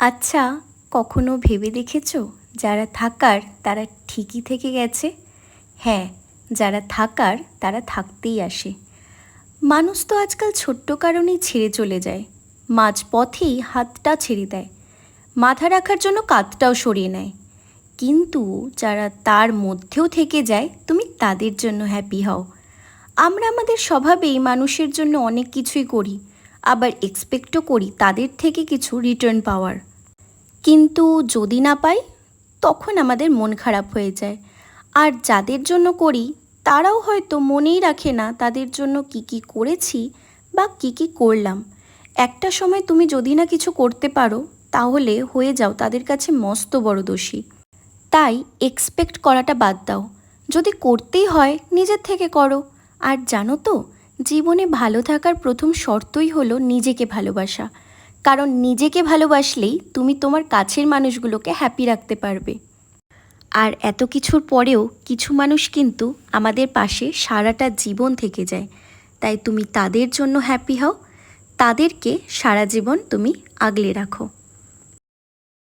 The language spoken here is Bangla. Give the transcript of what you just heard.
আচ্ছা, কখনো ভেবে দেখেছো যারা থাকার তারা ঠিকই থেকে গেছে? হ্যাঁ, যারা থাকার তারা থাকতেই আসে। মানুষ তো আজকাল ছোট্ট কারণেই ছেড়ে চলে যায়, মাঝপথেই হাতটা ছেড়ে দেয়, মাথা রাখার জন্য কাঁধটাও সরিয়ে নেয়। কিন্তু যারা তার মধ্যেও থেকে যায়, তুমি তাদের জন্য হ্যাপি হও। আমরা আমাদের স্বভাবেই মানুষের জন্য অনেক কিছুই করি, আবার এক্সপেক্টও করি তাদের থেকে কিছু রিটার্ন পাওয়ার। কিন্তু যদি না পাই, তখন আমাদের মন খারাপ হয়ে যায়। আর যাদের জন্য করি তারাও হয়তো মনেই রাখে না তাদের জন্য কি কি করেছি বা কি কি করলাম। একটা সময় তুমি যদি না কিছু করতে পারো, তাহলে হয়ে যাও তাদের কাছে মস্ত বড় দোষী। তাই এক্সপেক্ট করাটা বাদ দাও। যদি করতেই হয় নিজের থেকে করো। আর জানো তো, জীবনে ভালো থাকার প্রথম শর্তই হলো নিজেকে ভালোবাসা। কারণ নিজেকে ভালোবাসলেই তুমি তোমার কাছের মানুষগুলোকে হ্যাপি রাখতে পারবে। আর এত কিছুর পরেও কিছু মানুষ কিন্তু আমাদের পাশে সারাটা জীবন থেকে যায়। তাই তুমি তাদের জন্য হ্যাপি হও, তাদেরকে সারা জীবন তুমি আগলে রাখো।